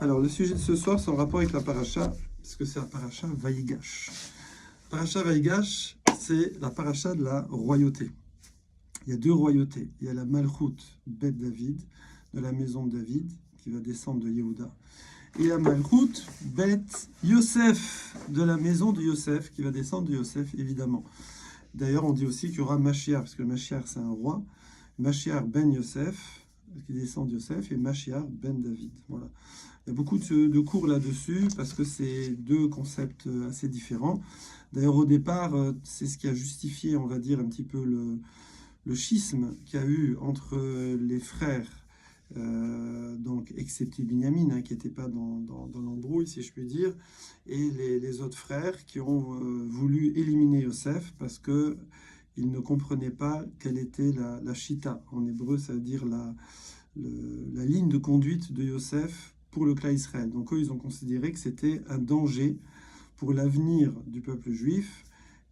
Alors, le sujet de ce soir, c'est en rapport avec la paracha, parce que c'est la paracha Vaïgash. Paracha Vaïgash, c'est la paracha de la royauté. Il y a deux royautés. Il y a la Malchut Bet David, de la maison de David, qui va descendre de Yehuda. Et la Malchut Bet Yosef, de la maison de Yosef, qui va descendre de Yosef, évidemment. D'ailleurs, on dit aussi qu'il y aura Mashiach, parce que Mashiach, c'est un roi. Mashiach ben Yosef, qui descend de Yosef, et Mashiach ben David. Voilà. Il y a beaucoup de cours là-dessus, parce que c'est deux concepts assez différents. D'ailleurs, au départ, c'est ce qui a justifié, on va dire, un petit peu le schisme qu'il y a eu entre les frères, donc excepté Binyamin, qui n'était pas dans l'embrouille, si je puis dire, et les autres frères qui ont voulu éliminer Yosef parce que ils ne comprenaient pas quelle était la shita. En hébreu, ça veut dire la ligne de conduite de Yosef pour le clan Israël. Donc eux, ils ont considéré que c'était un danger pour l'avenir du peuple juif.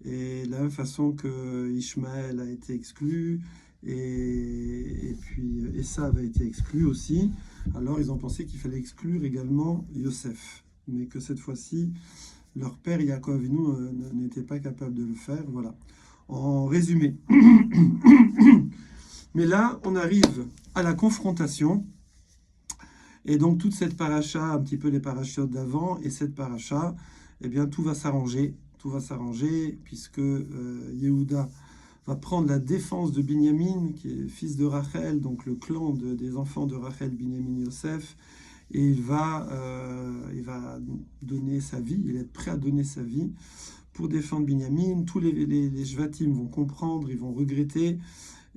Et de la même façon que Ishmaël a été exclu, et puis Esav a été exclu aussi, alors ils ont pensé qu'il fallait exclure également Yosef. Mais que cette fois-ci, leur père Yaakov Avinu n'était pas capable de le faire. Voilà. En résumé. Mais là, on arrive à la confrontation. Et donc, toute cette paracha, un petit peu les parachutes d'avant, et cette paracha, eh bien, tout va s'arranger. Tout va s'arranger, puisque Yehuda va prendre la défense de Binyamin, qui est fils de Rachel, donc le clan des enfants de Rachel, Binyamin, Yosef, et il va donner sa vie, il est prêt à donner sa vie pour défendre Binyamin. Tous les Shvatim vont comprendre, ils vont regretter,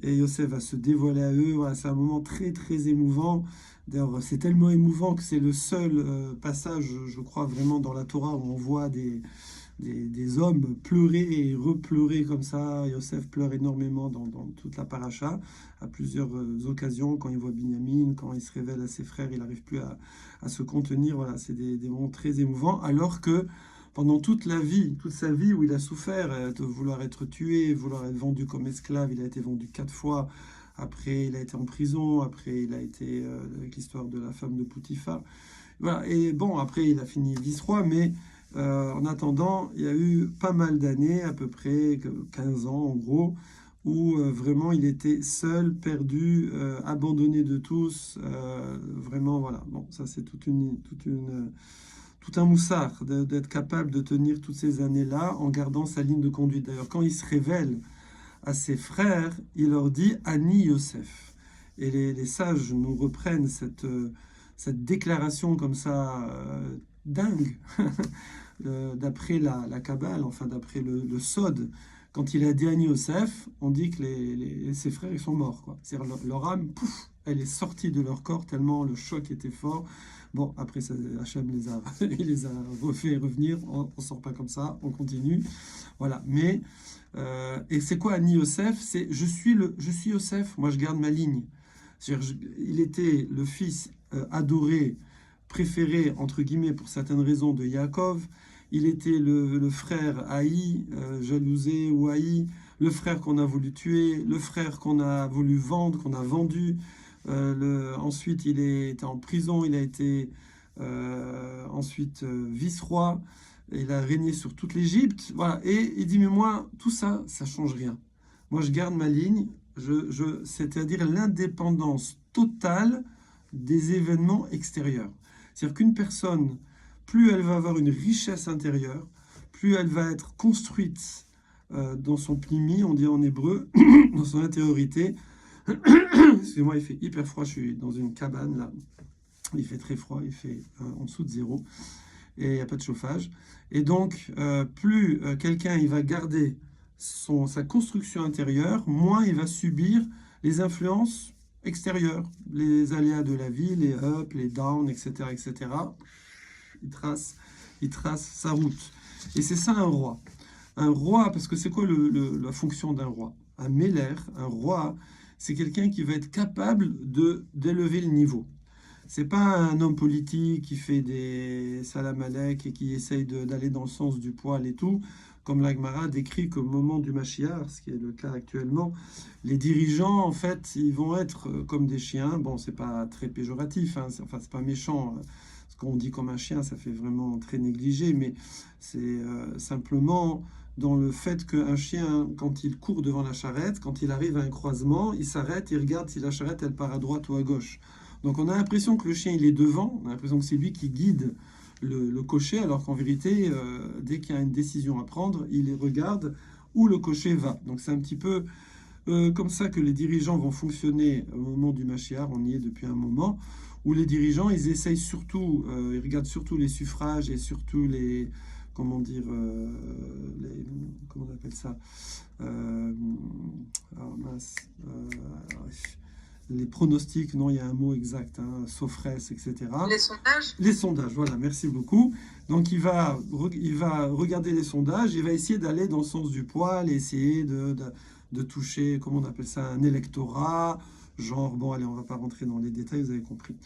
et Yosef va se dévoiler à eux. Voilà, c'est un moment très très émouvant. D'ailleurs, c'est tellement émouvant que c'est le seul passage, je crois, vraiment dans la Torah où on voit des hommes pleurer et repleurer comme ça. Yosef pleure énormément dans toute la paracha, à plusieurs occasions, quand il voit Binyamin, quand il se révèle à ses frères, il n'arrive plus à se contenir. Voilà, c'est des moments très émouvants, alors que pendant toute sa vie où il a souffert de vouloir être tué, vouloir être vendu comme esclave, il a été vendu 4 fois. Après, il a été en prison. Après, il a été avec l'histoire de la femme de Poutifar. Voilà. Et bon, après, il a fini vice-roi, mais en attendant, il y a eu pas mal d'années, à peu près 15 ans en gros, où vraiment il était seul, perdu, abandonné de tous. Vraiment, voilà. Bon, ça c'est tout un moussard d'être capable de tenir toutes ces années-là en gardant sa ligne de conduite. D'ailleurs, quand il se révèle à ses frères, il leur dit « Ani Yosef ». Et les sages nous reprennent cette déclaration comme ça, dingue, d'après la Kabbale, enfin d'après le Sod. Quand il a dit Ani Yosef, on dit que ses frères ils sont morts, quoi. C'est-à-dire leur âme, pouf, elle est sortie de leur corps tellement le choc était fort. Bon, après, Hachem il les a refait revenir. On ne sort pas comme ça, on continue. Voilà. Mais, et c'est quoi Ani Yosef? C'est je suis Yosef, moi je garde ma ligne. Il était le fils adoré, préféré, entre guillemets, pour certaines raisons, de Yaakov. Il était le frère haï, jalousé ou haï, le frère qu'on a voulu tuer, le frère qu'on a voulu vendre, qu'on a vendu. Ensuite, il était en prison, il a été ensuite vice-roi, il a régné sur toute l'Égypte. Voilà. Et il dit, mais moi, tout ça, ça ne change rien. Moi, je garde ma ligne, c'est-à-dire l'indépendance totale des événements extérieurs. C'est-à-dire qu'une personne, plus elle va avoir une richesse intérieure, plus elle va être construite dans son pnimi, on dit en hébreu, dans son intériorité. Excusez-moi, il fait hyper froid, je suis dans une cabane là, il fait très froid, il fait en dessous de 0, et il n'y a pas de chauffage. Et donc, plus quelqu'un il va garder sa construction intérieure, moins il va subir les influences extérieures, les aléas de la vie, les ups, les downs, etc., etc. Il trace sa route. Et c'est ça un roi. Un roi, parce que c'est quoi la fonction d'un roi? Un méler, un roi, c'est quelqu'un qui va être capable d'élever le niveau. C'est pas un homme politique qui fait des salam alek et qui essaye d'aller dans le sens du poil et tout. comme la Gemara décrit qu'au moment du Mashiach, ce qui est le cas actuellement, les dirigeants, en fait, ils vont être comme des chiens. Bon, c'est pas très péjoratif, hein, c'est pas méchant. Ce qu'on dit comme un chien, ça fait vraiment très négligé, mais c'est simplement dans le fait qu'un chien, quand il court devant la charrette, quand il arrive à un croisement, il s'arrête, il regarde si la charrette, elle part à droite ou à gauche. Donc on a l'impression que le chien, il est devant, on a l'impression que c'est lui qui guide le cocher, alors qu'en vérité, dès qu'il y a une décision à prendre, il regarde où le cocher va. Donc c'est un petit peu comme ça que les dirigeants vont fonctionner au moment du Mashiach, on y est depuis un moment, où les dirigeants, ils essayent surtout, ils regardent surtout les suffrages et surtout les, comment dire, comment on appelle ça, oh mince, les pronostics, non, il y a un mot exact, hein, Sofres, etc. Les sondages? Les sondages, voilà, merci beaucoup. Donc il va regarder les sondages, il va essayer d'aller dans le sens du poil, essayer de toucher, comment on appelle ça, un électorat, genre, bon, allez, on va pas rentrer dans les détails, vous avez compris.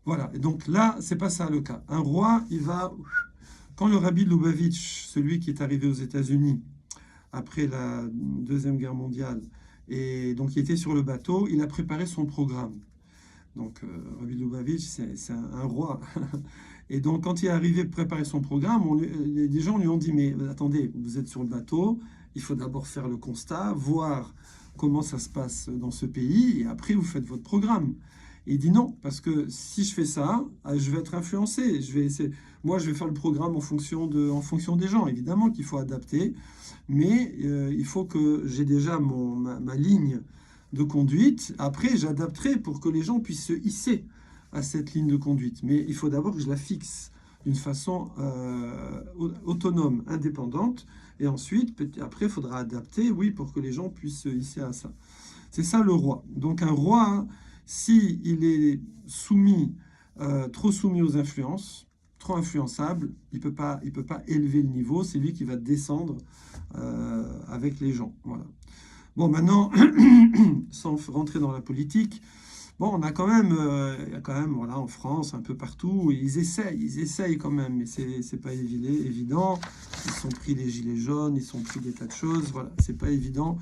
Voilà, et donc là, c'est pas ça le cas. Un roi, il va, quand le rabbi de Lubavitch, celui qui est arrivé aux États-Unis après la Deuxième Guerre mondiale, et donc il était sur le bateau, il a préparé son programme. Donc Rabbi Lubavitch, c'est un roi. Et donc quand il est arrivé préparer son programme, des gens lui ont dit, mais attendez, vous êtes sur le bateau, il faut d'abord faire le constat, voir comment ça se passe dans ce pays, et après vous faites votre programme. Et il dit non, parce que si je fais ça, je vais être influencé. Moi, je vais faire le programme en fonction des gens. Évidemment qu'il faut adapter, mais il faut que j'ai déjà ma ligne de conduite. Après, j'adapterai pour que les gens puissent se hisser à cette ligne de conduite. Mais il faut d'abord que je la fixe d'une façon autonome, indépendante. Et ensuite, après, il faudra adapter, oui, pour que les gens puissent se hisser à ça. C'est ça le roi. Donc un roi, si il est trop soumis aux influences, trop influençable, il peut pas élever le niveau. C'est lui qui va descendre avec les gens. Voilà. Bon, maintenant, sans rentrer dans la politique, bon, on a quand même, il y a quand même, voilà, en France, un peu partout, ils essayent quand même, mais c'est pas évident. Ils sont pris les gilets jaunes, ils sont pris des tas de choses, voilà, c'est pas évident.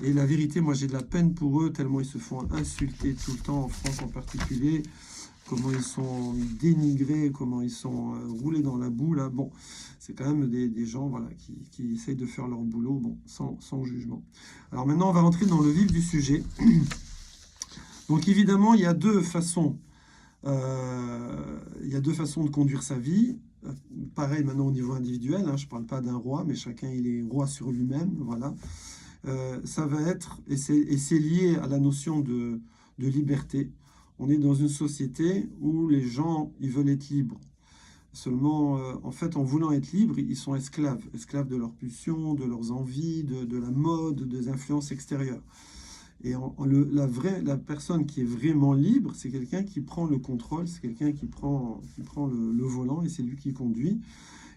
Et la vérité, moi, j'ai de la peine pour eux, tellement ils se font insulter tout le temps, en France en particulier, comment ils sont dénigrés, comment ils sont roulés dans la boue, là. Bon, c'est quand même des gens, voilà, qui essayent de faire leur boulot, bon, sans jugement. Alors maintenant, on va rentrer dans le vif du sujet. Donc évidemment, il y a deux façons de conduire sa vie. Pareil maintenant au niveau individuel, hein, je ne parle pas d'un roi, mais chacun il est roi sur lui-même. Voilà. Ça va être, et c'est lié à la notion de liberté. On est dans une société où les gens, ils veulent être libres. Seulement, en fait, en voulant être libres, ils sont esclaves de leurs pulsions, de leurs envies, de la mode, des influences extérieures. Et la personne qui est vraiment libre, c'est quelqu'un qui prend le contrôle, c'est quelqu'un qui prend le volant et c'est lui qui conduit.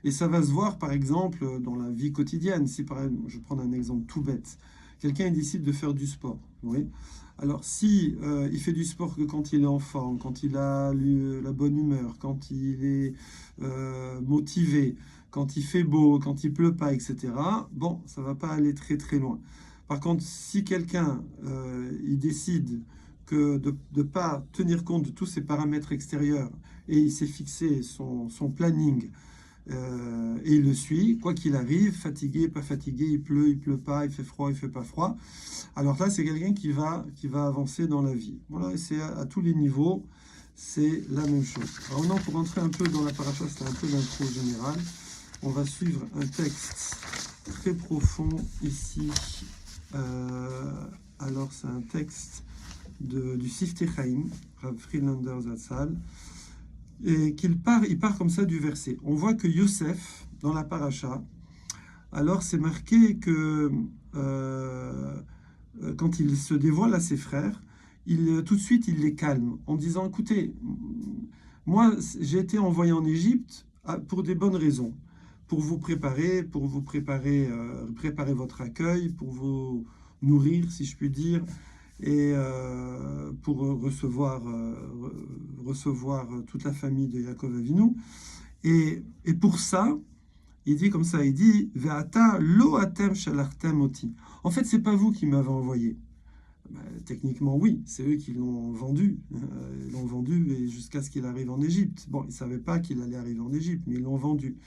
Et ça va se voir, par exemple, dans la vie quotidienne. Si, par exemple, je prends un exemple tout bête, quelqu'un décide de faire du sport. Oui. Alors, si il fait du sport que quand il est en forme, quand il a la bonne humeur, quand il est motivé, quand il fait beau, quand il pleut pas, etc., bon, ça va pas aller très très loin. Par contre, si quelqu'un il décide de ne pas tenir compte de tous ces paramètres extérieurs et il s'est fixé son planning et il le suit, quoi qu'il arrive, fatigué, pas fatigué, il pleut pas, il fait froid, il fait pas froid, alors là, c'est quelqu'un qui va avancer dans la vie. Voilà, et c'est à tous les niveaux, c'est la même chose. Alors maintenant, pour rentrer un peu dans la paracha, c'était un peu l'intro générale, on va suivre un texte très profond ici. Alors, c'est un texte du Siftei Chaim, Rav Friedlander Zatzal, et il part comme ça du verset. On voit que Yosef, dans la paracha, alors c'est marqué que quand il se dévoile à ses frères, tout de suite il les calme en disant, écoutez, moi j'ai été envoyé en Égypte pour des bonnes raisons, pour vous préparer votre accueil, pour vous nourrir, si je puis dire, et pour recevoir toute la famille de Yaakov Avinu. Et pour ça, Il dit comme ça, il dit Ve'ata lo atem shalachtem oti. En fait, c'est pas vous qui m'avez envoyé. Techniquement, oui, c'est eux qui l'ont vendu. Ils l'ont vendu et jusqu'à ce qu'il arrive en Égypte. Bon, ils ne savaient pas qu'il allait arriver en Égypte, mais ils l'ont vendu.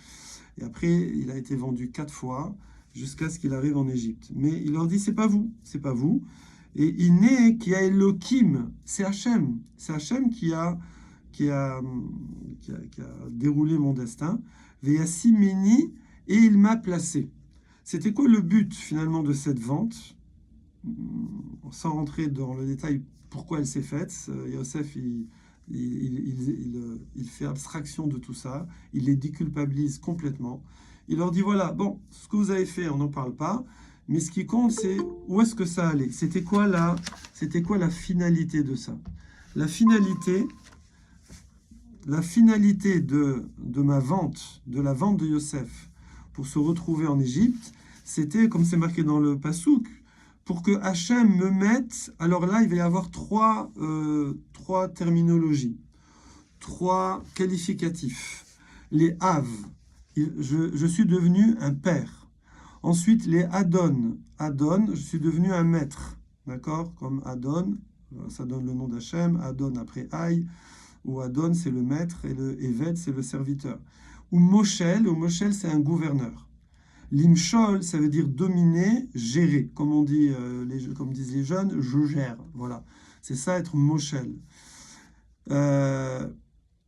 Et après, il a été vendu 4 fois jusqu'à ce qu'il arrive en Égypte. Mais il leur dit, c'est pas vous, c'est pas vous. Et il n'est qui a Elohim, c'est Hachem. C'est Hachem qui a déroulé mon destin. Veyasimeni, et il m'a placé. C'était quoi le but finalement de cette vente? Sans rentrer dans le détail pourquoi elle s'est faite, Yosef, il fait abstraction de tout ça, il les déculpabilise complètement. Il leur dit, voilà, bon, ce que vous avez fait, on n'en parle pas, mais ce qui compte, c'est où est-ce que ça allait. C'était quoi la finalité de ça? La finalité de ma vente, de la vente de Yosef, pour se retrouver en Égypte, c'était, comme c'est marqué dans le Passouk, pour que Hachem me mette, alors là, il va y avoir trois terminologies, 3 qualificatifs. Les Av, je suis devenu un père. Ensuite, les Adon, je suis devenu un maître, d'accord? Comme Adon, ça donne le nom d'Hachem, Adon après Aï, ou Adon, c'est le maître, et le Eved, c'est le serviteur. Ou Moshel c'est un gouverneur. L'imshol, ça veut dire dominer, gérer. Comme on dit, comme disent les jeunes, je gère. Voilà, c'est ça être moshel.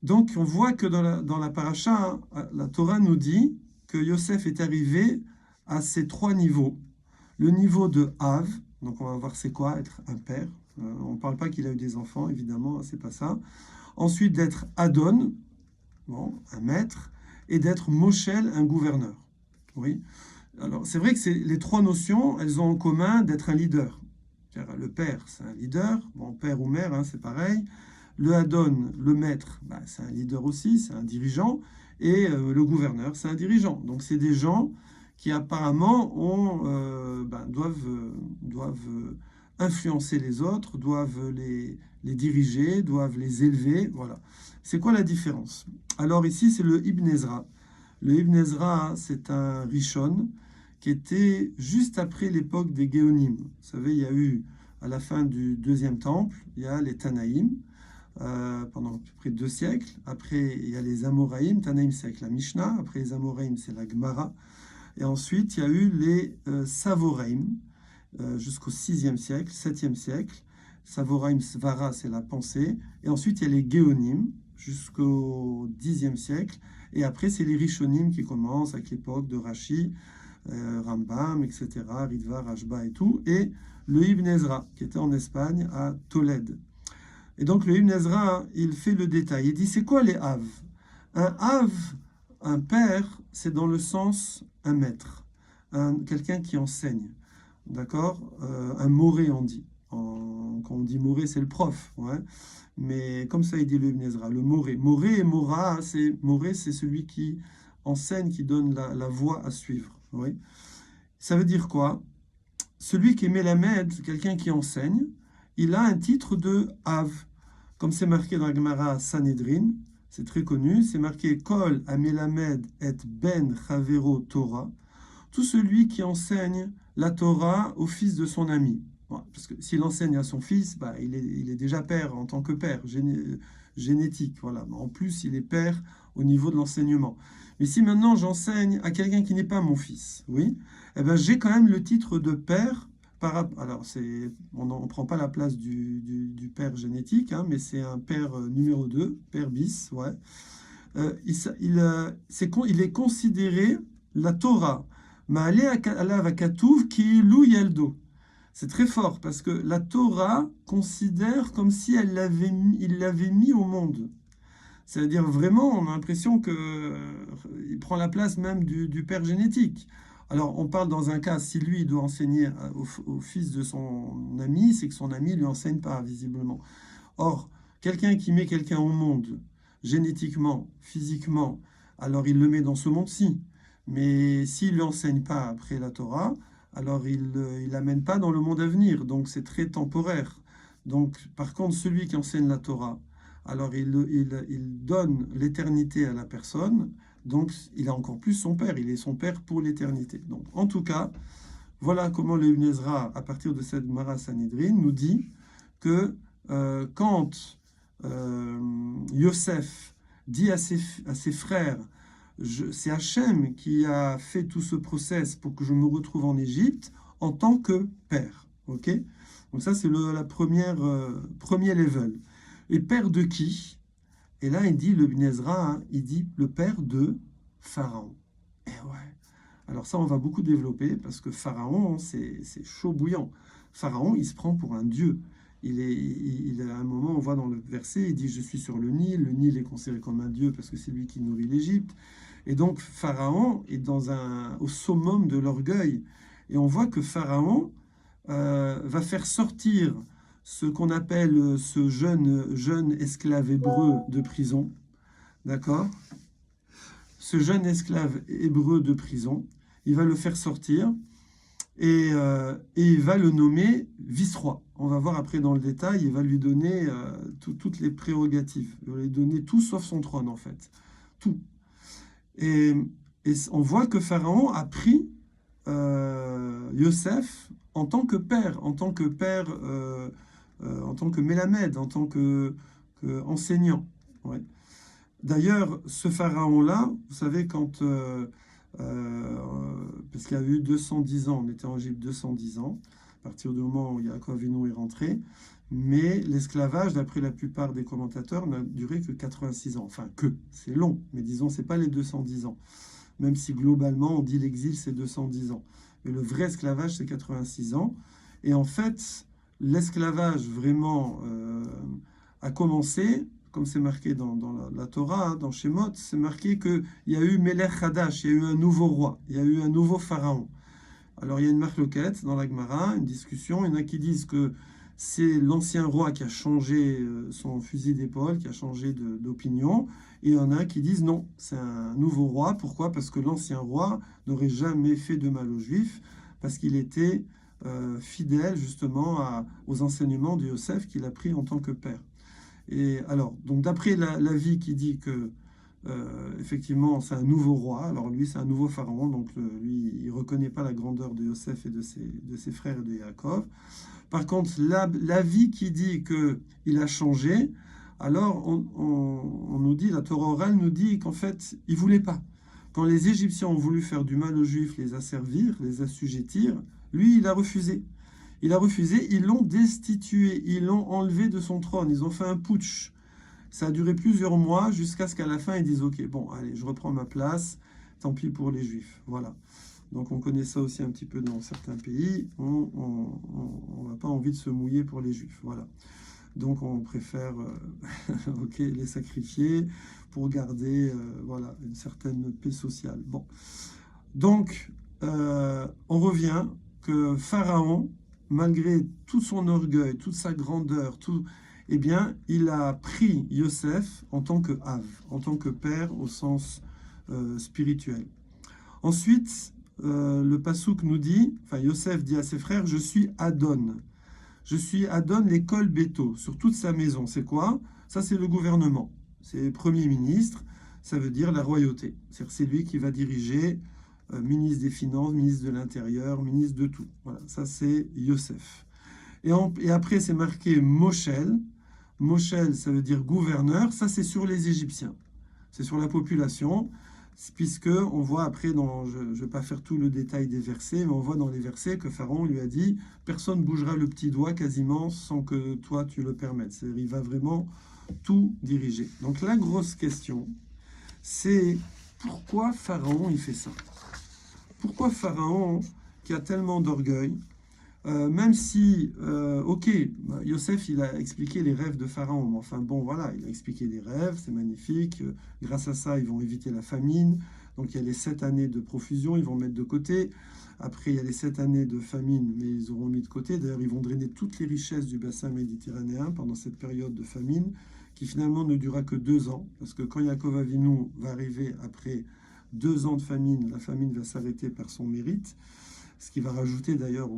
Donc on voit que dans la paracha, la Torah nous dit que Yosef est arrivé à ces 3 niveaux. Le niveau de Av, donc on va voir c'est quoi être un père. On ne parle pas qu'il a eu des enfants, évidemment, c'est pas ça. Ensuite d'être Adon, bon, un maître, et d'être Moshel, un gouverneur. Oui. Alors, c'est vrai que les 3 notions, elles ont en commun d'être un leader. Le père, c'est un leader. Bon, père ou mère, hein, c'est pareil. Le Adon, le maître, c'est un leader aussi, c'est un dirigeant. Et le gouverneur, c'est un dirigeant. Donc, c'est des gens qui apparemment doivent influencer les autres, doivent les diriger, doivent les élever. Voilà. C'est quoi la différence? Alors, ici, c'est le Ibn Ezra. Le Ibn Ezra, c'est un Rishon qui était juste après l'époque des Géonim. Vous savez, il y a eu, à la fin du 2e temple, il y a les Tanaïm, pendant à peu près 2 siècles. Après, il y a les Amoraïm. Tanaïm, c'est avec la Mishnah. Après les Amoraïm, c'est la Gemara. Et ensuite, il y a eu les Savoraïm, jusqu'au 6e siècle, 7e siècle. Savoraïm, Svara, c'est la pensée. Et ensuite, il y a les Géonim, jusqu'au 10e siècle. Et après, c'est les Rishonim qui commencent avec l'époque de Rashi, Rambam, etc., Ritva, Rashba et tout. Et le Ibn Ezra, qui était en Espagne, à Tolède. Et donc, le Ibn Ezra, il fait le détail. Il dit, c'est quoi les Av? Un Av, un père, c'est dans le sens un maître, quelqu'un qui enseigne. D'accord? Un moré, on dit. Quand on dit moré, c'est le prof. Ouais. Mais comme ça, il dit le Ibn Ezra, le moré. Moré et mora, c'est celui qui enseigne, qui donne la voie à suivre. Oui. Ça veut dire quoi? Celui qui est Melamed, quelqu'un qui enseigne, il a un titre de Av. Comme c'est marqué dans la Gemara Sanhedrin, c'est très connu, c'est marqué Kol Amelamed et Ben Chavero Torah. Tout celui qui enseigne la Torah au fils de son ami. Bon, parce que s'il enseigne à son fils, il est déjà père en tant que père, génétique. Voilà. En plus, il est père au niveau de l'enseignement. Mais si maintenant j'enseigne à quelqu'un qui n'est pas mon fils, oui, eh ben, j'ai quand même le titre de père. Alors, on ne prend pas la place du père génétique, hein, mais c'est un père numéro 2, père bis, ouais. Il est considéré la Torah. Ma'ale alav hakatuv ki'ilu yaldo. C'est très fort parce que la Torah considère comme si il l'avait mis au monde. C'est-à-dire vraiment, on a l'impression qu'il prend la place même du père génétique. Alors, on parle dans un cas, si lui doit enseigner au fils de son ami, c'est que son ami ne lui enseigne pas, visiblement. Or, quelqu'un qui met quelqu'un au monde, génétiquement, physiquement, alors il le met dans ce monde-ci. Mais s'il ne lui enseigne pas après la Torah, alors il ne l'amène pas dans le monde à venir. Donc, c'est très temporaire. Donc, par contre, celui qui enseigne la Torah, alors il donne l'éternité à la personne Donc, il a encore plus son père. Il est son père pour l'éternité. Donc, en tout cas, voilà comment le Ibn Ezra, à partir de cette Gemara Sanhedrin, nous dit que quand Yosef dit à ses frères, c'est Hachem qui a fait tout ce process pour que je me retrouve en Égypte en tant que père. Ok? Donc ça, c'est la premier level. Et père de qui? Et là, il dit, le Ibn Ezra, hein, il dit le père de Pharaon. Et ouais. Alors ça, on va beaucoup développer parce que Pharaon, c'est chaud bouillant. Pharaon, il se prend pour un dieu. À un moment, on voit dans le verset, il dit, je suis sur le Nil est considéré comme un dieu parce que c'est lui qui nourrit l'Égypte. Et donc, Pharaon est au summum de l'orgueil. Et on voit que Pharaon va faire sortir ce qu'on appelle ce jeune esclave hébreu de prison. D'accord? Ce jeune esclave hébreu de prison, il va le faire sortir et il va le nommer vice-roi. On va voir après dans le détail, il va lui donner toutes les prérogatives. Il va lui donner tout sauf son trône, en fait. Tout. Et on voit que Pharaon a pris Yosef en tant que père, en tant que Mélamède, en tant que enseignant. Ouais. D'ailleurs, ce pharaon-là, vous savez, parce qu'il y a eu 210 ans, on était en Égypte 210 ans, à partir du moment où Yaakov Avinu est rentré, mais l'esclavage, d'après la plupart des commentateurs, n'a duré que 86 ans. Enfin, c'est long, mais disons, c'est pas les 210 ans. Même si globalement, on dit l'exil, c'est 210 ans. Mais le vrai esclavage, c'est 86 ans. Et en fait, l'esclavage vraiment a commencé, comme c'est marqué dans la Torah, hein, dans Shemot, c'est marqué qu'il y a eu Melech Hadash, il y a eu un nouveau roi, il y a eu un nouveau pharaon. Alors il y a une marloquette dans la Gemara, une discussion. Il y en a qui disent que c'est l'ancien roi qui a changé son fusil d'épaule, qui a changé d'opinion. Et il y en a qui disent non, c'est un nouveau roi. Pourquoi? Parce que l'ancien roi n'aurait jamais fait de mal aux Juifs, parce qu'il était fidèle justement aux enseignements de Yosef qu'il a pris en tant que père. Et alors, donc d'après l'avis qui dit que effectivement c'est un nouveau roi, alors lui c'est un nouveau pharaon, donc lui il reconnaît pas la grandeur de Yosef et de ses frères et de Yaakov. Par contre, l'avis qui dit que il a changé, alors on nous dit, la Torah orale nous dit qu'en fait il voulait pas. Quand les Égyptiens ont voulu faire du mal aux Juifs, les asservir, les assujettir, lui il a refusé. Il a refusé, ils l'ont destitué, ils l'ont enlevé de son trône, ils ont fait un putsch. Ça a duré plusieurs mois jusqu'à ce qu'à la fin ils disent ok, bon, allez, je reprends ma place, tant pis pour les Juifs. Voilà. Donc on connaît ça aussi un petit peu dans certains pays. On n'a pas envie de se mouiller pour les Juifs. Voilà. Donc on préfère ok, les sacrifier pour garder voilà, une certaine paix sociale. Bon. Donc on revient que Pharaon, malgré tout son orgueil, toute sa grandeur, eh bien, il a pris Yosef en tant que Av, en tant que père au sens spirituel. Ensuite, le Passouk nous dit, enfin Yosef dit à ses frères, je suis Adon. Je suis Adon l'école Béto, sur toute sa maison. C'est quoi? Ça, c'est le gouvernement. C'est le Premier ministre, ça veut dire la royauté. C'est lui qui va diriger ministre des Finances, ministre de l'Intérieur, ministre de tout. Voilà, ça c'est Yosef. Et après, c'est marqué Moshel. Moshel, ça veut dire gouverneur. Ça, c'est sur les Égyptiens. C'est sur la population, puisque on voit après, je ne vais pas faire tout le détail des versets, mais on voit dans les versets que Pharaon lui a dit, personne bougera le petit doigt quasiment sans que toi tu le permettes. C'est-à-dire, il va vraiment tout diriger. Donc la grosse question, c'est pourquoi Pharaon il fait ça? Pourquoi Pharaon, qui a tellement d'orgueil, même si, ok, Yosef, il a expliqué les rêves de Pharaon, mais enfin bon, voilà, il a expliqué des rêves, c'est magnifique, grâce à ça, ils vont éviter la famine, donc il y a les 7 années de profusion, ils vont mettre de côté, après il y a les 7 années de famine, mais ils auront mis de côté, d'ailleurs ils vont drainer toutes les richesses du bassin méditerranéen pendant cette période de famine, qui finalement ne durera que 2 ans, parce que quand Yaakov Avinu va arriver après 2 ans de famine, la famine va s'arrêter par son mérite, ce qui va rajouter d'ailleurs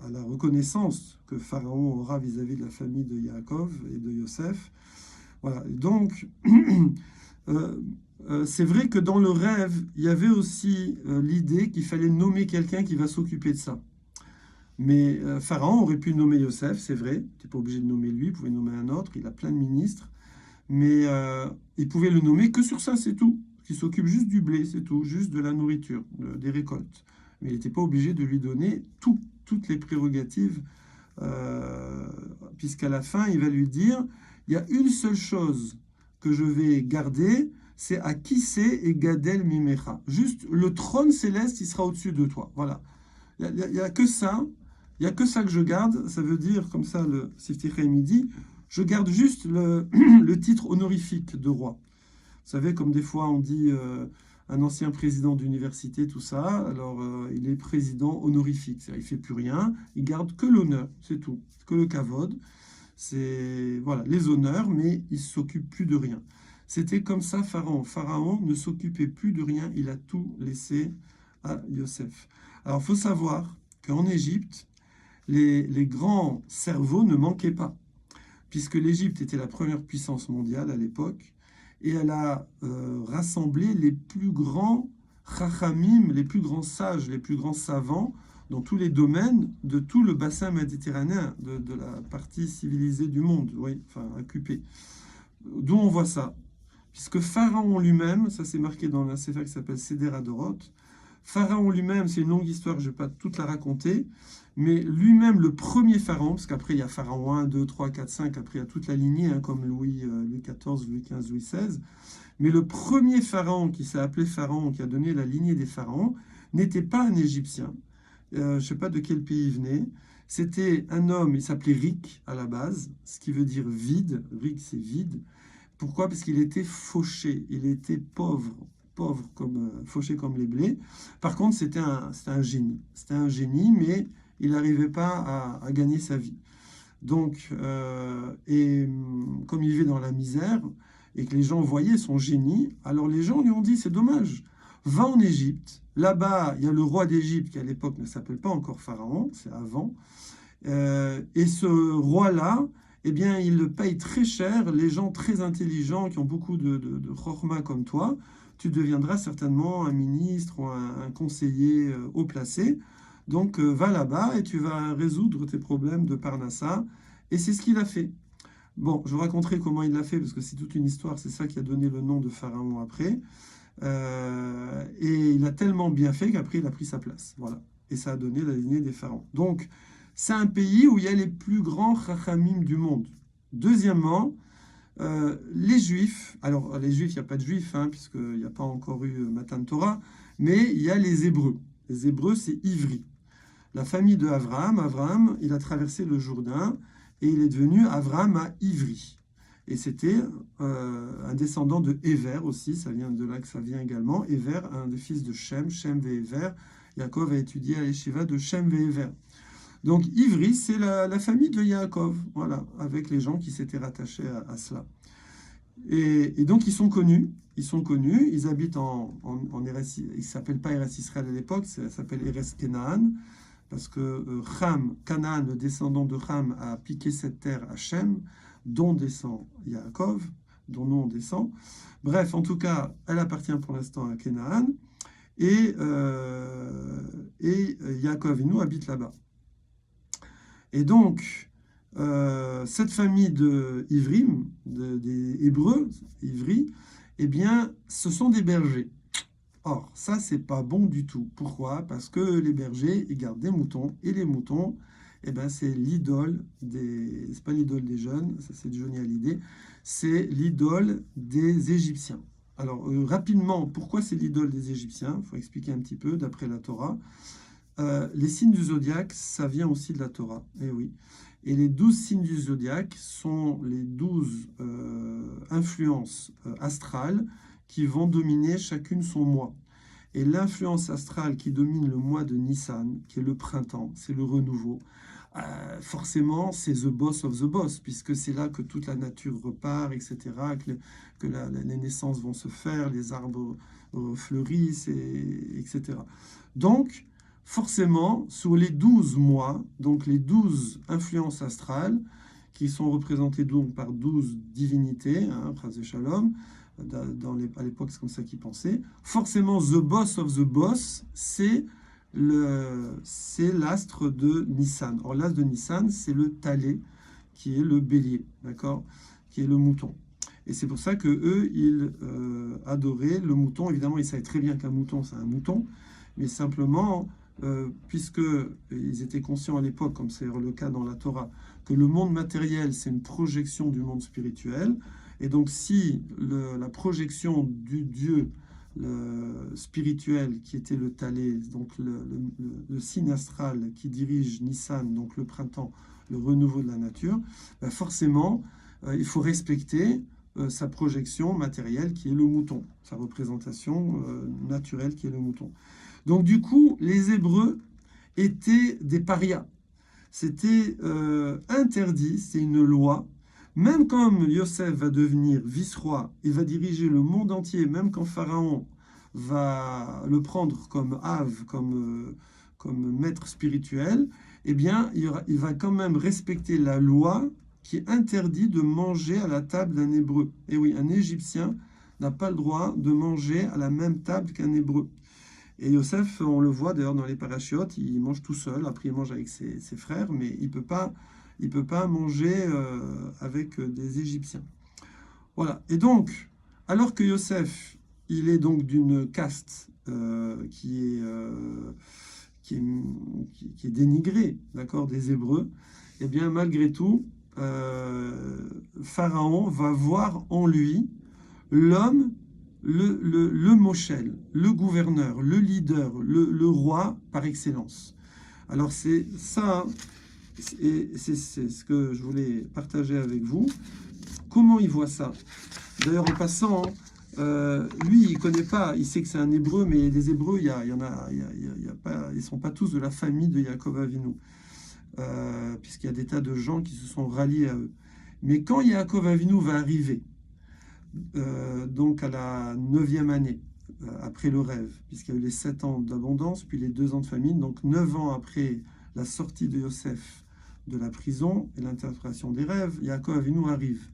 à la reconnaissance que Pharaon aura vis-à-vis de la famille de Yaakov et de Yosef. Voilà. Donc, euh, c'est vrai que dans le rêve, il y avait aussi l'idée qu'il fallait nommer quelqu'un qui va s'occuper de ça. Mais Pharaon aurait pu nommer Yosef, c'est vrai. Tu n'es pas obligé de nommer lui, il pouvait nommer un autre. Il a plein de ministres. Mais il pouvait le nommer que sur ça, c'est tout. Qui s'occupe juste du blé, c'est tout. Juste de la nourriture, des récoltes. Mais il n'était pas obligé de lui donner toutes les prérogatives. euh, Puisqu'à la fin, il va lui dire, il y a une seule chose que je vais garder, c'est à qui c'est et Gadel Mimecha. Juste le trône céleste, il sera au-dessus de toi. Voilà. Il y a que ça. Il y a que ça que je garde. Ça veut dire, comme ça, le Sifti Chaim dit, je garde juste le titre honorifique de roi. Vous savez, comme des fois on dit un ancien président d'université, tout ça, alors il est président honorifique. C'est-à-dire, il fait plus rien, il garde que l'honneur, c'est tout. Que le kavod, c'est voilà, les honneurs, mais il ne s'occupe plus de rien. C'était comme ça Pharaon. Pharaon ne s'occupait plus de rien, il a tout laissé à Yosef. Alors il faut savoir qu'en Égypte, les grands cerveaux ne manquaient pas, puisque l'Égypte était la première puissance mondiale à l'époque, et elle a rassemblé les plus grands chachamim, les plus grands sages, les plus grands savants dans tous les domaines de tout le bassin méditerranéen, de la partie civilisée du monde, oui, enfin occupée. D'où on voit ça? Puisque Pharaon lui-même, ça c'est marqué dans un sefer qui s'appelle Seder Hadorot, Pharaon lui-même, c'est une longue histoire, je ne vais pas toute la raconter, mais lui-même, le premier pharaon, parce qu'après il y a Pharaon 1, 2, 3, 4, 5, après il y a toute la lignée, hein, comme Louis XIV, Louis XV, Louis XVI, mais le premier pharaon qui s'est appelé pharaon, qui a donné la lignée des pharaons, n'était pas un Égyptien, je ne sais pas de quel pays il venait, c'était un homme, il s'appelait Rik à la base, ce qui veut dire vide, Rik c'est vide. Pourquoi? Parce qu'il était fauché, il était pauvre comme fauché comme les blés. Par contre, c'était un génie. C'était un génie, mais il n'arrivait pas à gagner sa vie. Donc, comme il vivait dans la misère et que les gens voyaient son génie, alors les gens lui ont dit, c'est dommage, va en Égypte. Là-bas, il y a le roi d'Égypte qui à l'époque ne s'appelle pas encore Pharaon, c'est avant. Et ce roi-là, eh bien, il le paye très cher. Les gens très intelligents qui ont beaucoup de chorma comme toi, tu deviendras certainement un ministre ou un conseiller haut placé. Donc, va là-bas et tu vas résoudre tes problèmes de Parnassa. Et c'est ce qu'il a fait. Bon, je vous raconterai comment il l'a fait parce que c'est toute une histoire. C'est ça qui a donné le nom de Pharaon après. Et il a tellement bien fait qu'après, il a pris sa place. Voilà. Et ça a donné la lignée des pharaons. Donc, c'est un pays où il y a les plus grands chachamim du monde. Deuxièmement, les juifs, alors les juifs, il n'y a pas de juifs, hein, puisqu'il n'y a pas encore eu Matan Torah, mais il y a les Hébreux. Les Hébreux, c'est Ivri. La famille de Abraham, il a traversé le Jourdain et il est devenu Abraham à Ivri. Et c'était un descendant de Héver aussi, ça vient de là que ça vient également. Héver, un des fils de Shem, Shem et Héver. Yaakov a étudié à l'Eshiva de Shem et Héver. Donc Ivri, c'est la famille de Yaakov, voilà, avec les gens qui s'étaient rattachés à cela. Et donc ils sont connus, ils habitent en Eretz, ils ne s'appellent pas Eretz Israël à l'époque, ça s'appelle Eretz Canaan, parce que Ham, Canaan, le descendant de Ham, a piqué cette terre à Shem, dont descend Yaakov, dont nous on descend. Bref, en tout cas, elle appartient pour l'instant à Canaan, et Yaakov et nous habitent là-bas. Et donc, cette famille de Ivrim, des Hébreux, Ivri, eh bien, ce sont des bergers. Or, ça, c'est pas bon du tout. Pourquoi? Parce que les bergers, ils gardent des moutons, et les moutons, eh ben, c'est l'idole des... C'est pas l'idole des jeunes, ça c'est Johnny Hallyday, c'est l'idole des Égyptiens. Alors, rapidement, pourquoi c'est l'idole des Égyptiens? Il faut expliquer un petit peu, d'après la Torah. Les signes du zodiaque, ça vient aussi de la Torah, eh oui. Et les 12 signes du zodiaque sont les 12 influences astrales qui vont dominer chacune son mois. Et l'influence astrale qui domine le mois de Nissan, qui est le printemps, c'est le renouveau, forcément, c'est the boss of the boss, puisque c'est là que toute la nature repart, etc., les naissances vont se faire, les arbres fleurissent, etc. Donc, forcément, sur les 12 mois, donc les 12 influences astrales, qui sont représentés donc par 12 divinités, hein, Chas Shalom. À l'époque, c'est comme ça qu'ils pensaient. Forcément, the boss of the boss, c'est l'astre de Nissan. Or, l'astre de Nissan, c'est le Talé, qui est le bélier, d'accord, qui est le mouton. Et c'est pour ça que eux, ils adoraient le mouton. Évidemment, ils savaient très bien qu'un mouton, c'est un mouton, mais simplement, puisque ils étaient conscients à l'époque, comme c'est le cas dans la Torah, que le monde matériel, c'est une projection du monde spirituel. Et donc, si la projection du Dieu spirituel, qui était le Talé, donc le signe astral qui dirige Nissan, donc le printemps, le renouveau de la nature, ben forcément, il faut respecter sa projection matérielle qui est le mouton, sa représentation naturelle qui est le mouton. Donc du coup, les Hébreux étaient des parias. C'était interdit, c'est une loi. Même comme Yosef va devenir vice-roi et va diriger le monde entier, même quand Pharaon va le prendre comme Av, comme maître spirituel, eh bien, il va quand même respecter la loi qui interdit de manger à la table d'un Hébreu. Et oui, un Égyptien n'a pas le droit de manger à la même table qu'un Hébreu. Et Yosef, on le voit d'ailleurs dans les parachiotes, il mange tout seul, après il mange avec ses frères, mais il peut pas manger avec des Égyptiens. Voilà. Et donc, alors que Yosef, il est donc d'une caste qui est dénigrée, d'accord, des Hébreux, et bien malgré tout, Pharaon va voir en lui l'homme, le Moshel, le gouverneur, le leader, le roi par excellence. Alors c'est ça, c'est ce que je voulais partager avec vous. Comment il voit ça? D'ailleurs, en passant, lui, il connaît pas, il sait que c'est un Hébreu, mais des Hébreux, il y en a pas, ils sont pas tous de la famille de Yaakov Avinu. Puisqu'il y a des tas de gens qui se sont ralliés à eux. Mais quand Yaakov Avinu va arriver, donc à la 9e année, après le rêve, puisqu'il y a eu les 7 ans d'abondance, puis les 2 ans de famine, donc 9 ans après la sortie de Yosef de la prison et l'interprétation des rêves, Yaakov Avinu arrive.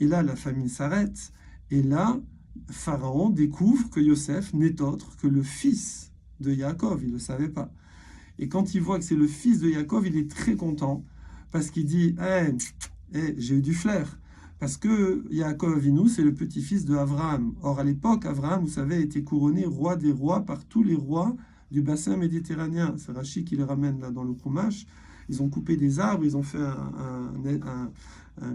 Et là, la famine s'arrête, et là, Pharaon découvre que Yosef n'est autre que le fils de Yaakov, il ne le savait pas. Et quand il voit que c'est le fils de Yaakov, il est très content parce qu'il dit j'ai eu du flair. Parce que Yaakov Avinu, c'est le petit-fils de Abraham. Or, à l'époque, Abraham, vous savez, a été couronné roi des rois par tous les rois du bassin méditerranéen. C'est Rachi qui les ramène là dans le Chumash. Ils ont coupé des arbres, ils ont fait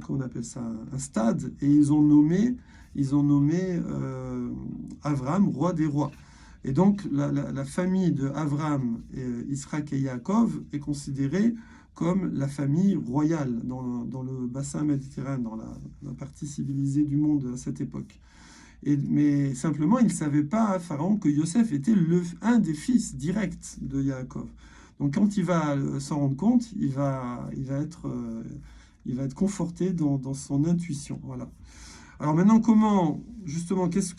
comment on appelle ça, un stade, et ils ont nommé Abraham roi des rois. Et donc, la famille de Abraham, Isaac et Yaakov est considérée comme la famille royale dans le bassin méditerranéen, dans la partie civilisée du monde à cette époque. Mais simplement, il ne savait pas, Pharaon, que Yosef était un des fils directs de Yaakov. Donc, quand il va s'en rendre compte, il va être conforté dans son intuition. Voilà. Alors maintenant, justement, qu'est-ce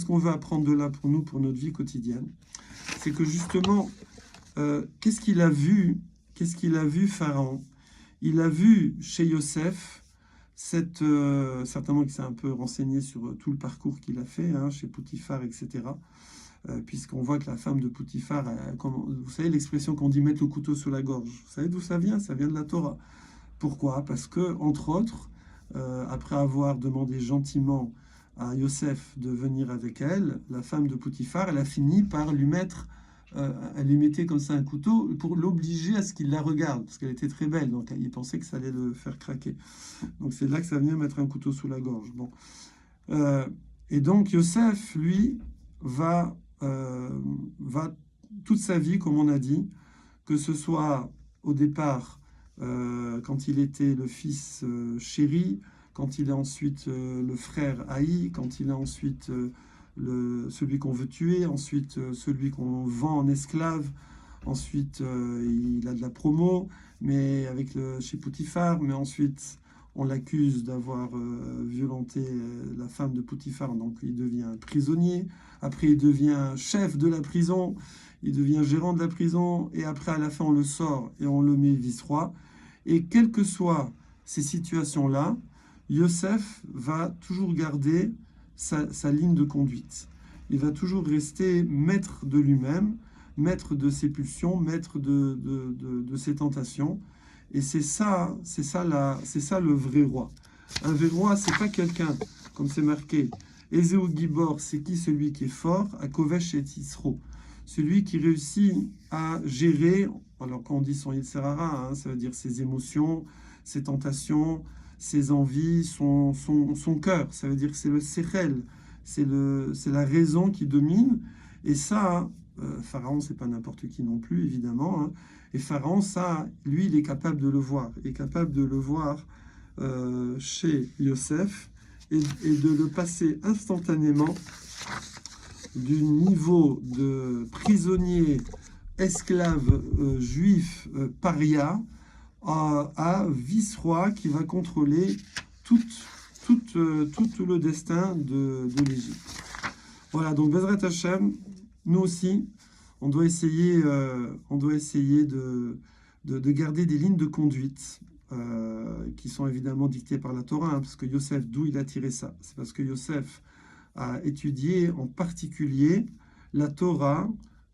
qu'on veut apprendre de là pour nous, pour notre vie quotidienne? C'est que justement, qu'est-ce qu'il a vu Pharaon? Il a vu chez Yosef, certainement qu'il s'est un peu renseigné sur tout le parcours qu'il a fait, hein, chez Potiphar, etc. Puisqu'on voit que la femme de Potiphar, vous savez l'expression qu'on dit mettre le couteau sous la gorge, vous savez d'où ça vient? Ça vient de la Torah. Pourquoi? Parce que, entre autres, après avoir demandé gentiment à Yosef de venir avec elle, la femme de Potiphar, elle a fini par elle lui mettait comme ça un couteau pour l'obliger à ce qu'il la regarde, parce qu'elle était très belle, donc il pensait que ça allait le faire craquer. Donc c'est là que ça venait mettre un couteau sous la gorge. Bon. Et donc Yosef, lui, va toute sa vie, comme on a dit, que ce soit au départ quand il était le fils chéri, quand il est ensuite le frère haï, quand il est ensuite celui qu'on veut tuer, ensuite celui qu'on vend en esclave, ensuite il a de la promo, mais chez Potiphar, mais ensuite on l'accuse d'avoir violenté la femme de Potiphar, donc il devient prisonnier, après il devient chef de la prison, il devient gérant de la prison, et après à la fin on le sort et on le met vice-roi. Et quel que soit ces situations-là, Yosef va toujours garder sa ligne de conduite. Il va toujours rester maître de lui-même, maître de ses pulsions, maître de ses tentations. Et c'est ça le vrai roi. Un vrai roi, c'est pas quelqu'un, comme c'est marqué, Ézéu Gibor, c'est qui celui qui est fort, à Kovesh et Tisro. Celui qui réussit à gérer, alors quand on dit son Yetzer Hara, ça veut dire ses émotions, ses tentations, ses envies, son cœur. Ça veut dire que c'est le Sechel, c'est la raison qui domine. Et ça, Pharaon, c'est pas n'importe qui non plus, évidemment. Et Pharaon, ça, lui, il est capable de le voir. Il est capable de le voir chez Yosef et de le passer instantanément du niveau de prisonnier, esclave juif paria à vice-roi qui va contrôler tout le destin de l'Égypte. Voilà, donc Bezrat Hashem, nous aussi, on doit essayer de garder des lignes de conduite qui sont évidemment dictées par la Torah, parce que Yosef, d'où il a tiré ça? C'est parce que Yosef a étudié en particulier la Torah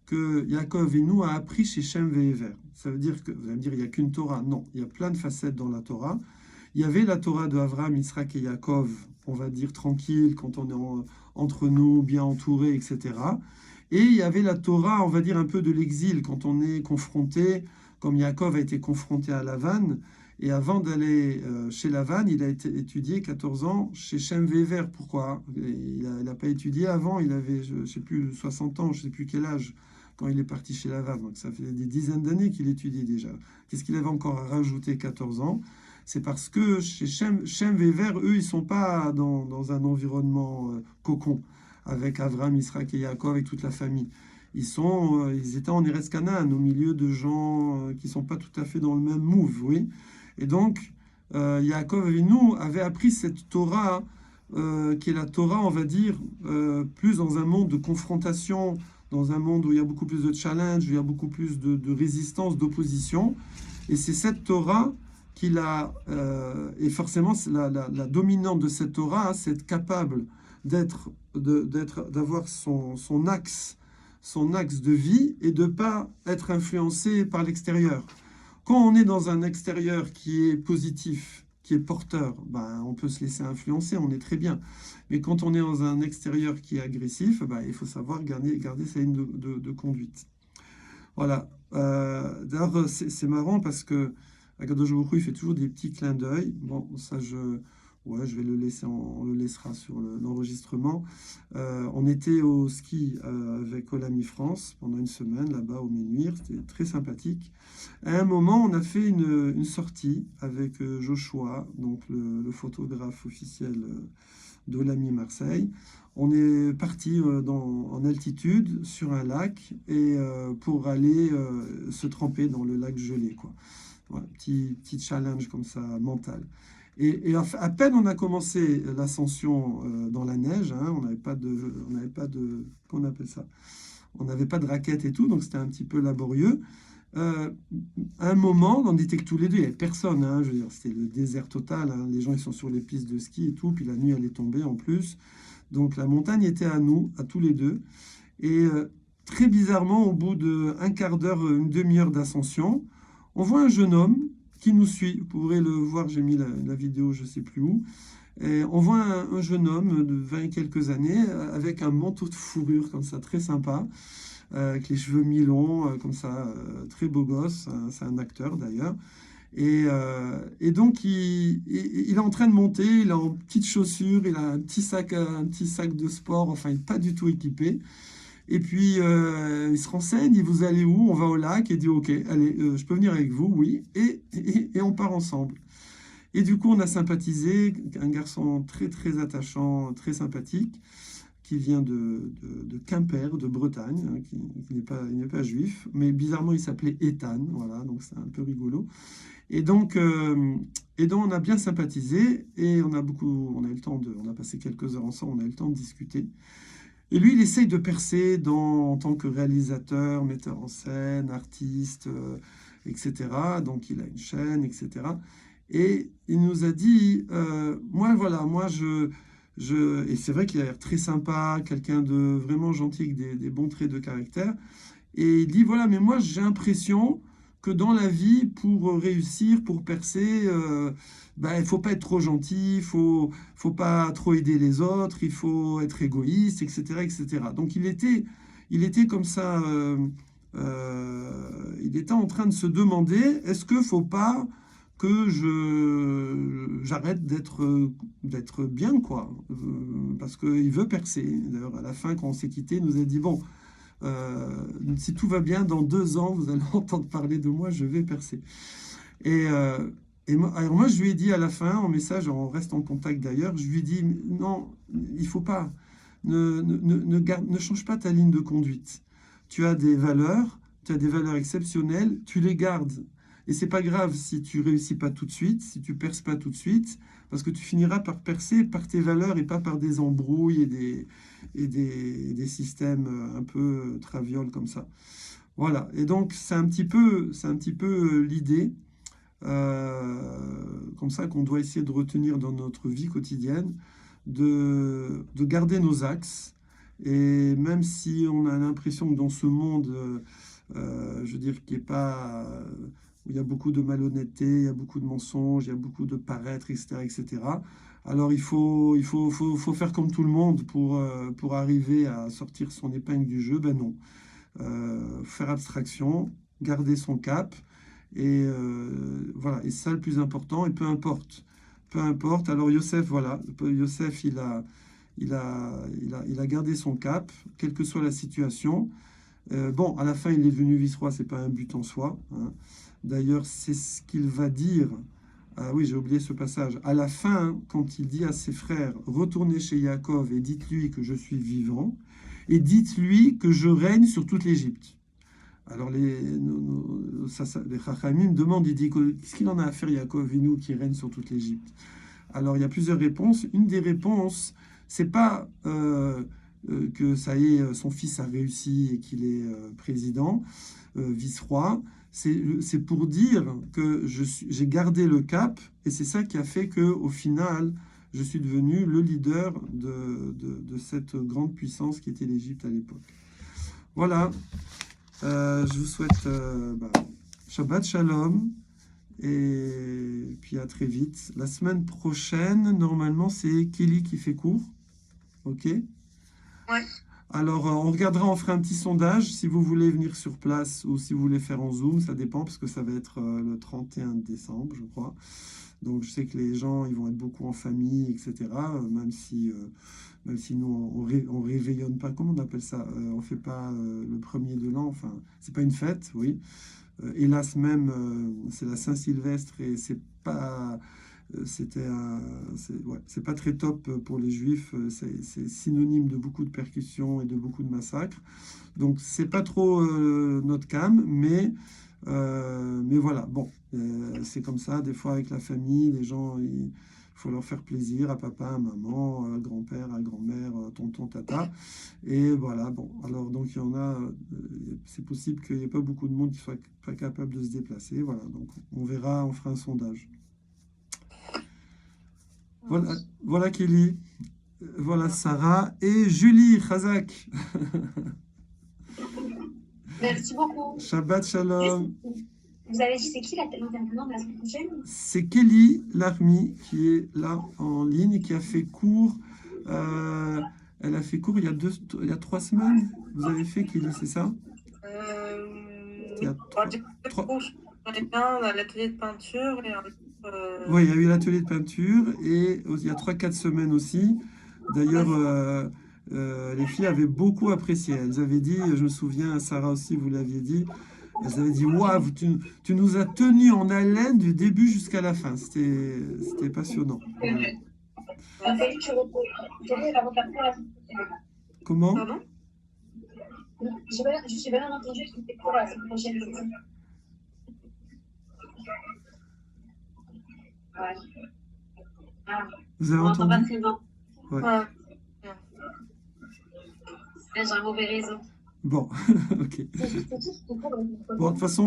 que Yaakov Avinu a appris chez Shem Ve'ever. Ça veut dire que, vous allez me dire, il n'y a qu'une Torah. Non, il y a plein de facettes dans la Torah. Il y avait la Torah de Avraham, Yitzhak et Yaakov, on va dire tranquille, quand on est entre nous, bien entouré, etc. Et il y avait la Torah, on va dire un peu de l'exil, quand on est confronté, comme Yaakov a été confronté à Lavan. Et avant d'aller chez Lavan, il a été étudié 14 ans chez Shem Ve'ever. Pourquoi? Il n'a pas étudié avant, il avait, je ne sais plus, 60 ans, je ne sais plus quel âge, quand il est parti chez Lavan. Donc ça fait des dizaines d'années qu'il étudiait déjà. Qu'est-ce qu'il avait encore à rajouter 14 ans? C'est parce que chez Shem Ve'ever, eux, ils ne sont pas dans un environnement cocon, avec Avraham, Yitzhak et Yaakov, avec toute la famille. Ils étaient en Eretz Canaan, au milieu de gens qui ne sont pas tout à fait dans le même move, oui. Et donc, Yaakov Avinu avait appris cette Torah, qui est la Torah, on va dire, plus dans un monde de confrontation, dans un monde où il y a beaucoup plus de challenge, où il y a beaucoup plus de résistance, d'opposition. Et c'est cette Torah qu'il a, et forcément, la dominante de cette Torah, c'est être capable d'avoir son axe de vie et de ne pas être influencé par l'extérieur. Quand on est dans un extérieur qui est positif, qui est porteur, on peut se laisser influencer, on est très bien. Mais quand on est dans un extérieur qui est agressif, il faut savoir garder sa ligne de conduite. Voilà. D'ailleurs, c'est marrant parce que Akadosh Baruch Hu, il fait toujours des petits clins d'œil. Bon, ça, je vais le laisser, on le laissera sur l'enregistrement. On était au ski avec Olami France pendant une semaine là-bas au Ménuire, c'était très sympathique. À un moment, on a fait une sortie avec Joshua, donc le photographe officiel d'Olami Marseille. On est parti en altitude sur un lac et pour aller se tremper dans le lac gelé, quoi. Voilà, petit challenge comme ça mental. Et à peine on a commencé l'ascension dans la neige, on n'avait pas de, qu'on appelle ça, on n'avait pas de raquettes et tout, donc c'était un petit peu laborieux. À un moment, on était que tous les deux, il n'y avait personne, je veux dire, c'était le désert total, les gens ils sont sur les pistes de ski et tout, puis la nuit elle est tombée en plus, donc la montagne était à nous, à tous les deux, et très bizarrement, au bout d'un quart d'heure, une demi-heure d'ascension, on voit un jeune homme qui nous suit. Vous pourrez le voir, j'ai mis la vidéo, je ne sais plus où. Et on voit un jeune homme de 20 et quelques années avec un manteau de fourrure comme ça, très sympa, avec les cheveux mi-longs, comme ça, très beau gosse. C'est un acteur d'ailleurs. Et donc, il est en train de monter, il a en petites chaussures, il a un petit sac de sport, enfin, il n'est pas du tout équipé. Et puis, il se renseigne, il vous allez où? On va au lac, et il dit, ok, allez, je peux venir avec vous, oui, et on part ensemble. Et du coup, on a sympathisé, un garçon très, très attachant, très sympathique, qui vient de Quimper, de Bretagne, qui n'est pas juif, mais bizarrement, il s'appelait Ethan, voilà, donc c'est un peu rigolo. Et donc, on a bien sympathisé, et on a eu le temps on a passé quelques heures ensemble, on a eu le temps de discuter. Et lui, il essaye de percer en tant que réalisateur, metteur en scène, artiste, etc. Donc, il a une chaîne, etc. Et il nous a dit, moi voilà, et c'est vrai qu'il a l'air très sympa, quelqu'un de vraiment gentil, avec des bons traits de caractère. Et il dit, voilà, mais moi j'ai l'impression que dans la vie, pour réussir, pour percer, ben, il faut pas être trop gentil, faut pas trop aider les autres, il faut être égoïste, etc., etc. Donc il était comme ça, il était en train de se demander, est-ce que faut pas que j'arrête d'être bien, quoi, parce qu'il veut percer. D'ailleurs, à la fin, quand on s'est quitté, il nous a dit, bon, si tout va bien, dans 2 ans, vous allez entendre parler de moi, je vais percer. Et, alors moi, je lui ai dit à la fin, en message, on reste en contact d'ailleurs, je lui ai dit, non, il faut pas, ne change pas ta ligne de conduite. Tu as des valeurs exceptionnelles, tu les gardes. Et c'est pas grave si tu réussis pas tout de suite, si tu perces pas tout de suite, parce que tu finiras par percer par tes valeurs et pas par des embrouilles et des systèmes un peu travioles comme ça. Voilà. Et donc c'est un petit peu l'idée, comme ça qu'on doit essayer de retenir dans notre vie quotidienne, de garder nos axes. Et même si on a l'impression que dans ce monde, je veux dire, qui est pas, où il y a beaucoup de malhonnêteté, il y a beaucoup de mensonges, il y a beaucoup de paraître, etc., etc. Alors faut faire comme tout le monde pour arriver à sortir son épingle du jeu. Ben non. Faire abstraction, garder son cap, et voilà, et ça le plus important, et peu importe. Peu importe. Alors Youssef, voilà, Youssef, il a gardé son cap, quelle que soit la situation. Bon, à la fin, il est devenu vice-roi, c'est pas un but en soi, hein. D'ailleurs, c'est ce qu'il va dire. Ah oui, j'ai oublié ce passage. À la fin, quand il dit à ses frères, retournez chez Yaakov et dites-lui que je suis vivant, et dites-lui que je règne sur toute l'Égypte. Alors les Chachamim demandent, il dit, qu'est-ce qu'il en a à faire Yaakov Avinu qui règne sur toute l'Égypte? Alors il y a plusieurs réponses. Une des réponses, c'est pas que ça y est, son fils a réussi et qu'il est président, vice-roi. C'est pour dire que j'ai gardé le cap, et c'est ça qui a fait que au final, je suis devenu le leader de cette grande puissance qui était l'Égypte à l'époque. Voilà. Je vous souhaite Shabbat Shalom, et puis à très vite. La semaine prochaine, normalement, c'est Kelly qui fait cours. Ok? Ouais. Alors, on fera un petit sondage si vous voulez venir sur place ou si vous voulez faire en Zoom, ça dépend parce que ça va être le 31 décembre, je crois. Donc, je sais que les gens, ils vont être beaucoup en famille, etc. Même si nous, on réveillonne pas, comment on appelle ça? On fait pas le premier de l'an, enfin, c'est pas une fête, oui. Hélas même, c'est la Saint-Sylvestre et c'est pas très top pour les Juifs. C'est synonyme de beaucoup de percussions et de beaucoup de massacres. Donc c'est pas trop notre cam, mais voilà. Bon, c'est comme ça. Des fois avec la famille, les gens, il faut leur faire plaisir à papa, à maman, à grand-père, à grand-mère, tonton, tata. Et voilà. Bon, alors donc il y en a. C'est possible qu'il n'y ait pas beaucoup de monde qui soit pas capable de se déplacer. Voilà. Donc on verra, on fera un sondage. Voilà, voilà Kelly, voilà Sarah et Julie Khazak. Merci beaucoup. Shabbat Shalom. Vous avez dit, c'est qui l'intervenant de la semaine prochaine? C'est Kelly Larmi qui est là en ligne, qui a fait cours. Elle a fait cours il y a 3 semaines. Vous avez fait Kelly, c'est ça? Il y a trois- J'en ai un, l'atelier de peinture et un autre. Oui, il y a eu l'atelier de peinture et il y a 3-4 semaines aussi. D'ailleurs, les filles avaient beaucoup apprécié. Elles avaient dit, je me souviens, Sarah aussi, vous l'aviez dit, elles avaient dit, waouh, tu nous as tenus en haleine du début jusqu'à la fin. C'était passionnant. Voilà. Comment? Pardon? Je suis bien entendu qui fait cours la semaine prochaine. Ouais. Ah, Vous avez on n'entend pas entendu? très bien. Ouais. Ouais. J'ai un mauvais réseau. Bon, ok. Bon, de toute façon,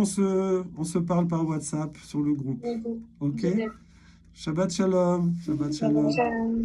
on se parle par WhatsApp sur le groupe. Ok? Shabbat shalom. Shabbat shalom. Shalom.